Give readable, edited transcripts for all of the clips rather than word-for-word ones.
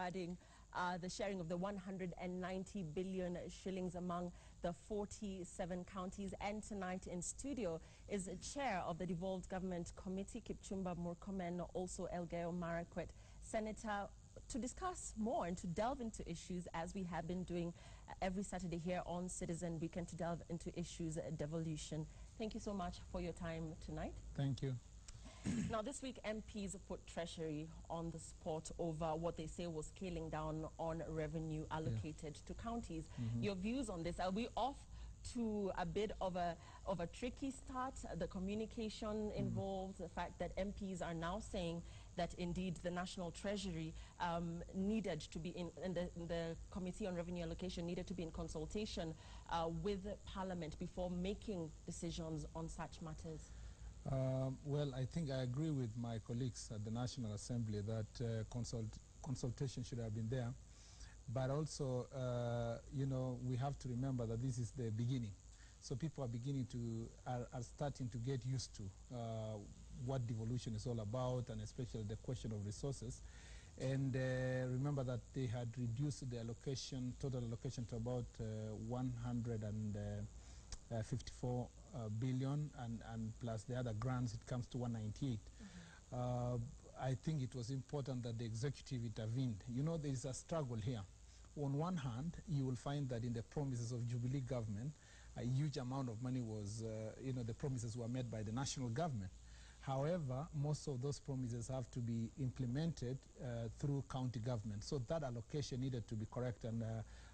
regarding the sharing of the 190 billion shillings among the 47 counties. And tonight in studio is the chair of the Devolved Government Committee, Kipchumba Murkomen, also Elgeyo Marakwet, Senator, to discuss more and to delve into issues as we have been doing every Saturday here on Citizen Weekend, to delve into issues devolution. Thank you so much for your time tonight. Thank you. Now, this week, MPs put Treasury on the spot over what they say was scaling down on revenue allocated to counties. Your views on this? Are we off to a bit of a tricky start? The communication involved, the fact that MPs are now saying that indeed the National Treasury needed to be in the Committee on Revenue Allocation needed to be in consultation with Parliament before making decisions on such matters. Well, I think I agree with my colleagues at the National Assembly that consultation should have been there. But also, you know, we have to remember that this is the beginning. So people are beginning to, are starting to get used to what devolution is all about, and especially the question of resources. And remember that they had reduced the allocation, total allocation, to about 154 billion, and plus the other grants, it comes to 198. I think it was important that the executive intervened. You know, there is a struggle here. On one hand, you will find that in the promises of Jubilee government, a huge amount of money was, you know, the promises were made by the national government. However, most of those promises have to be implemented through county government. So that allocation needed to be correct, and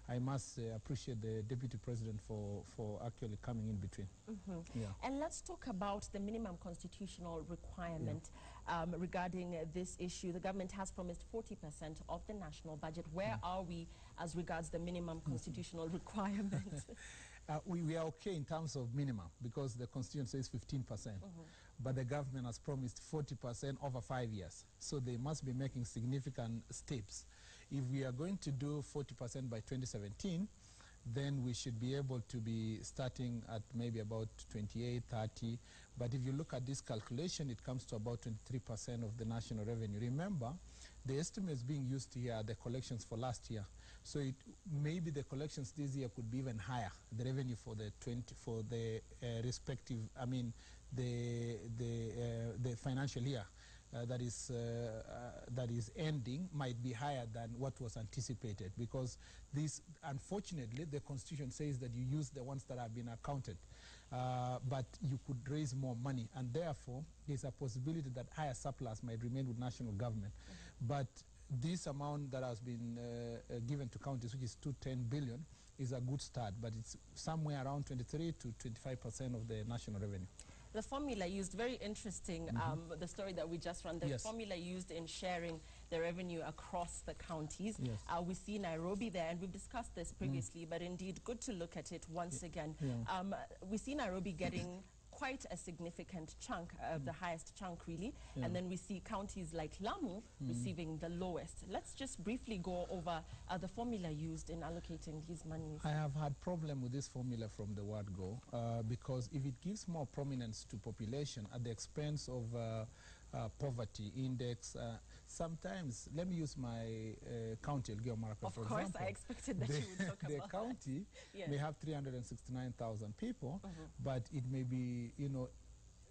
I must appreciate the Deputy President for actually coming in between. Yeah. And let's talk about the minimum constitutional requirement regarding this issue. The government has promised 40% of the national budget. Where are we as regards the minimum constitutional requirement? We are okay in terms of minimum, because the Constitution says 15%, but the government has promised 40% over 5 years. So they must be making significant steps. If we are going to do 40% by 2017, then we should be able to be starting at maybe about 28, 30. But if you look at this calculation, it comes to about 23% of the national revenue. Remember, the estimates being used here are the collections for last year. So maybe the collections this year could be even higher, the revenue for the respective, I mean, the financial year that is ending might be higher than what was anticipated, because this, unfortunately, the Constitution says that you use the ones that have been accounted, but you could raise more money, and therefore there's a possibility that higher surplus might remain with national government. But this amount that has been given to counties, which is 210 billion, is a good start, but it's somewhere around 23 to 25% of the national revenue. The formula used, very interesting, the story that we just ran, the formula used in sharing the revenue across the counties. We see Nairobi there, and we've discussed this previously, but indeed good to look at it once again. We see Nairobi getting quite a significant chunk, the highest chunk really, and then we see counties like Lamu receiving the lowest. Let's just briefly go over the formula used in allocating these monies. I have had problem with this formula from the word go, because if it gives more prominence to population at the expense of poverty index, sometimes, let me use my county, Elgeyo Marakwet, for example. Of course, I expected that you would talk about the county may have 369,000 people, but it may be, you know,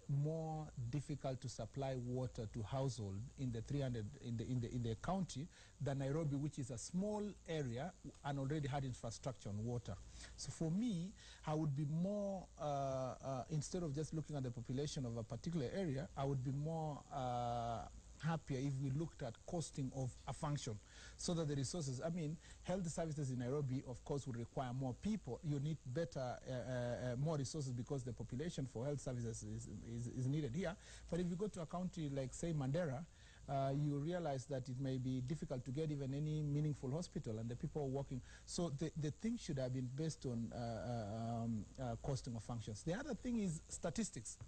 more difficult to supply water to household in the 300 in the county than Nairobi, which is a small area and already had infrastructure on water. So for me, I would be more instead of just looking at the population of a particular area, I would be more happier if we looked at costing of a function, so that the resources, I mean, health services in Nairobi, of course, would require more people. You need better, more resources, because the population for health services is needed here. But if you go to a county like, say, Mandera, you realize that it may be difficult to get even any meaningful hospital, and the people are working. So the thing should have been based on costing of functions. The other thing is statistics.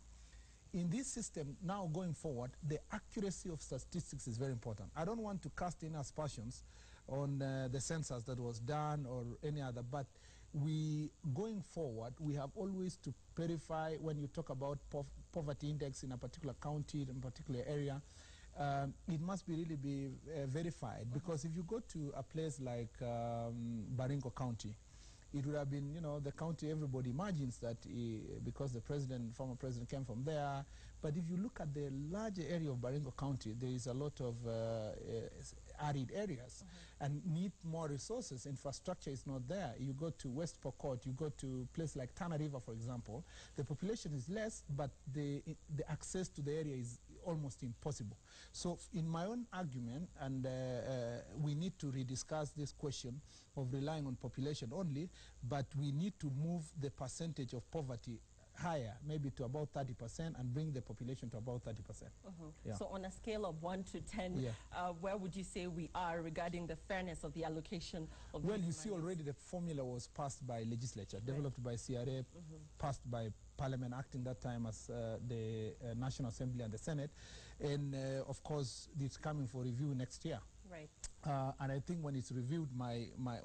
In this system, now going forward, the accuracy of statistics is very important. I don't want to cast in aspersions on the census that was done or any other, but going forward, we have always to verify when you talk about poverty index in a particular county, in a particular area, it must really be verified, because if you go to a place like Baringo County, it would have been, you know, the county everybody imagines that because the former president came from there. But if you look at the larger area of Baringo County, there is a lot of arid areas and need more resources. Infrastructure is not there. You go to West Pokot, you go to a place like Tana River, for example, the population is less, but the access to the area is almost impossible. So in my own argument, and we need to rediscuss this question of relying on population only, but we need to move the percentage of poverty higher, maybe to about 30%, and bring the population to about 30%. Yeah. So on a scale of 1 to 10, where would you say we are regarding the fairness of the allocation of Well, you see already the formula was passed by legislature, developed by CRA, passed by Parliament, acting that time as the National Assembly and the Senate, and of course it's coming for review next year. Right. And I think when it's reviewed,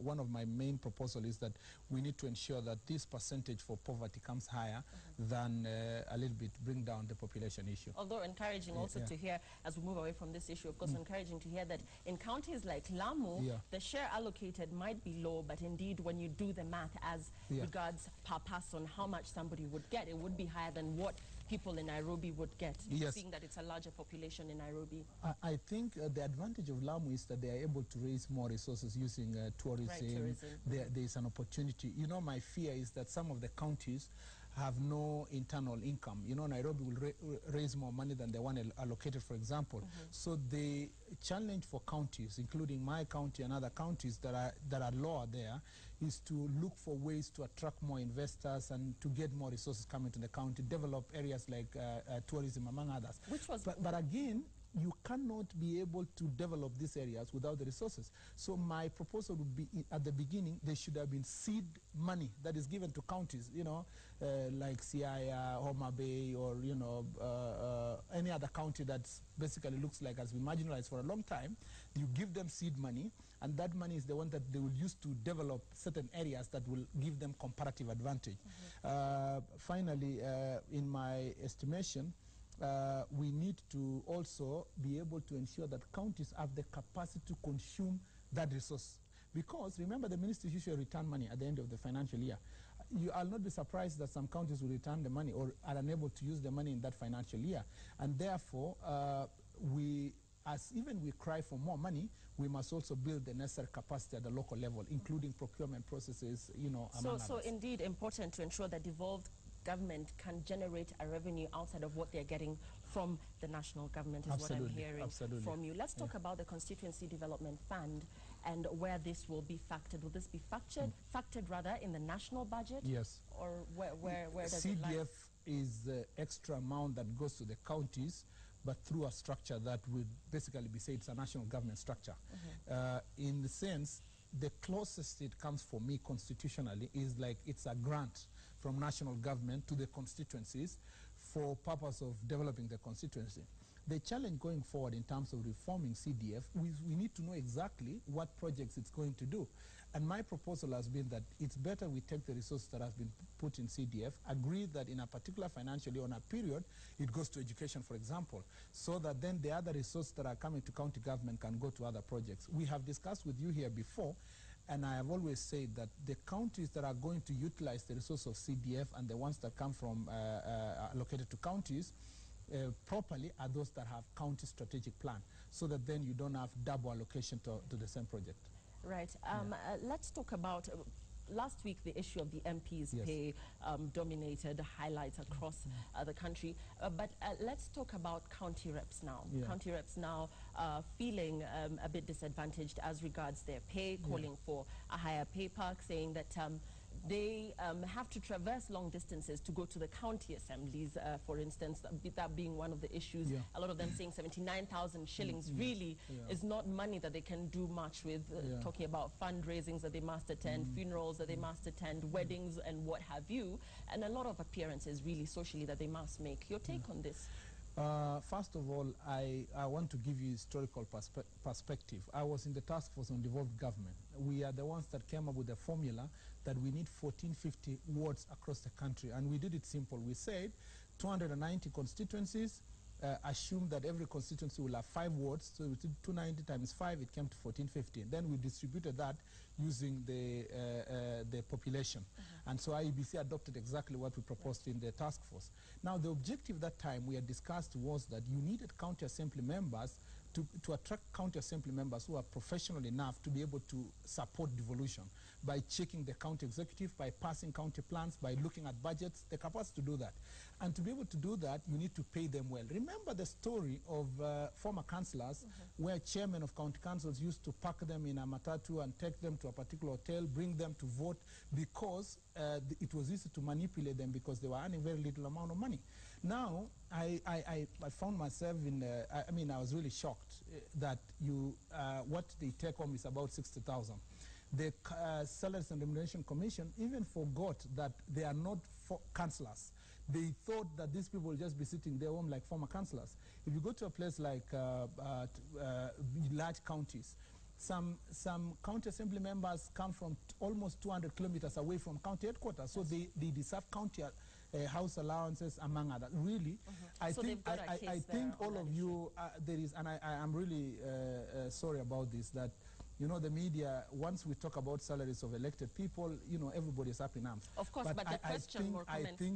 one of my main proposals is that we need to ensure that this percentage for poverty comes higher than a little bit bring down the population issue. Although encouraging also to hear, as we move away from this issue, of course, encouraging to hear that in counties like Lamu, the share allocated might be low, but indeed when you do the math as regards per person, how much somebody would get, it would be higher than what people in Nairobi would get, seeing that it's a larger population in Nairobi. I think the advantage of Lamu is that they are able to raise more resources using tourism. Right, tourism. There is an opportunity. You know, my fear is that some of the counties have no internal income. You know, Nairobi will raise more money than the one allocated, for example. So the challenge for counties, including my county and other counties that are lower there, is to look for ways to attract more investors and to get more resources coming to the county, develop areas like tourism, among others. But again, you cannot be able to develop these areas without the resources. So my proposal would be, at the beginning, there should have been seed money that is given to counties, you know, like Siaya, Homa Bay, or, you know, any other county that basically looks like has been marginalized for a long time. You give them seed money, and that money is the one that they will use to develop certain areas that will give them comparative advantage. Finally, in my estimation, we need to also be able to ensure that counties have the capacity to consume that resource. Because remember, the ministry usually return money at the end of the financial year. I'll not be surprised that some counties will return the money or are unable to use the money in that financial year. And therefore, even we cry for more money, we must also build the necessary capacity at the local level, including procurement processes, you know, among So others. indeed important to ensure that devolved government can generate a revenue outside of what they're getting from the national government is what I'm hearing from you. Let's talk about the Constituency Development Fund and where this will be factored. Will this be factored rather in the national budget? Yes. Or where does CDF it lie? is the extra amount that goes to the counties, but through a structure that would basically be said it's a national government structure. In the sense, the closest it comes for me constitutionally is like it's a grant from national government to the constituencies for purpose of developing the constituency. The challenge going forward in terms of reforming CDF, we need to know exactly what projects it's going to do. And my proposal has been that it's better we take the resources that have been put in CDF, agree that in a particular financial year on a period, it goes to education, for example, so that then the other resources that are coming to county government can go to other projects. We have discussed with you here before, and I have always said that the counties that are going to utilize the resource of CDF and the ones that come from allocated to counties properly are those that have county strategic plan, so that then you don't have double allocation to the same project. Right. Let's talk about last week the issue of the MP's pay dominated highlights across the country. But let's talk about county reps now. County reps now feeling a bit disadvantaged as regards their pay, calling for a higher pay park, saying that they have to traverse long distances to go to the county assemblies, for instance, that being one of the issues. A lot of them saying 79,000 shillings really is not money that they can do much with, talking about fundraisings that they must attend, funerals that they must attend, weddings and what have you, and a lot of appearances really socially that they must make. Your take on this? First of all, I want to give you historical perspective. I was in the task force on devolved government. We are the ones that came up with the formula that we need 1450 wards across the country. And we did it simple. We said 290 constituencies, assumed that every constituency will have 5 wards, so we did 290 times 5, it came to 1415. Then we distributed that using the population. And so IEBC adopted exactly what we proposed in the task force. Now, the objective that time we had discussed was that you needed county assembly members to attract county assembly members who are professional enough to be able to support devolution by checking the county executive, by passing county plans, by looking at budgets, the capacity to do that. And to be able to do that, you need to pay them well. Remember the story of former councillors where chairmen of county councils used to pack them in a matatu and take them to a particular hotel, bring them to vote because it was easy to manipulate them because they were earning very little amount of money. Now, I found myself in, I was really shocked that what the take home is about 60,000. The Salaries and Remuneration Commission even forgot that they are not councillors. They thought that these people will just be sitting there home like former councillors. If you go to a place like large counties, some county assembly members come from almost 200 kilometers away from county headquarters, so they deserve county house allowances, among others. Really, I so think all of you, there is, and I'm really sorry about this, that the media, once we talk about salaries of elected people, everybody is up in arms. Of course, but the question,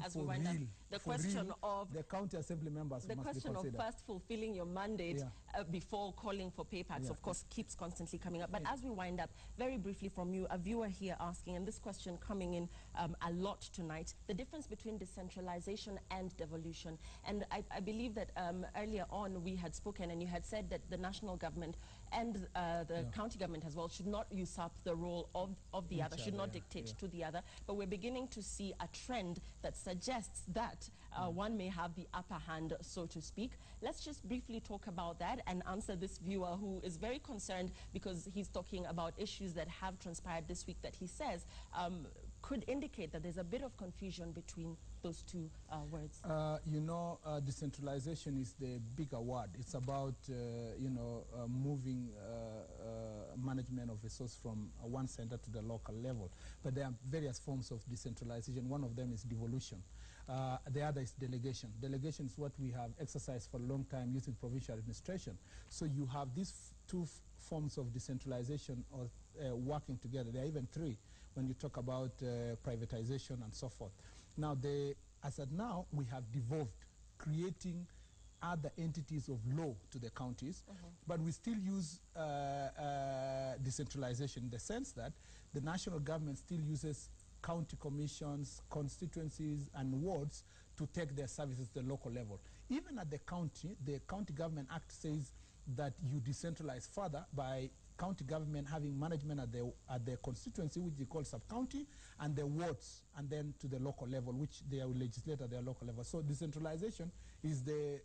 as we wind up, the question of the county assembly members the question of first fulfilling your mandate before calling for pay packs, of course, keeps constantly coming up. But as we wind up, very briefly from you, a viewer here asking, and this question coming in a lot tonight, the difference between decentralization and devolution. And I believe that earlier on we had spoken and you had said that the national government and the county government as well should not usurp the role of the other, should not dictate to the other. But we're beginning to see a trend that suggests that one may have the upper hand, so to speak. Let's just briefly talk about that and answer this viewer who is very concerned because he's talking about issues that have transpired this week that he says could indicate that there's a bit of confusion between those two words. Decentralization is the bigger word. It's about, moving management of resource from one center to the local level. But there are various forms of decentralization. One of them is devolution. The other is delegation. Delegation is what we have exercised for a long time using provincial administration. So you have these two forms of decentralization working together. There are even 3 when you talk about privatization and so forth. Now, as of now, we have devolved, creating other entities of law to the counties, but we still use decentralization in the sense that the national government still uses county commissions, constituencies, and wards to take their services to the local level. Even at the County Government Act says that you decentralize further by county government having management at their constituency, which they call sub-county, and the wards, and then to the local level, which they will legislate at their local level. So decentralization is the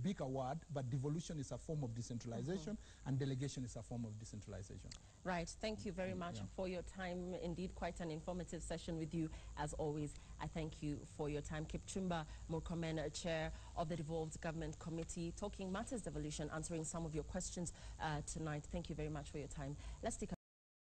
bigger word, but devolution is a form of decentralization, and delegation is a form of decentralization. Right. Thank you very much for your time. Indeed, quite an informative session with you, as always. I thank you for your time. Kipchumba Murkomen, Chair of the Devolved Government Committee, talking matters devolution, answering some of your questions tonight. Thank you very much for your time. Let's take a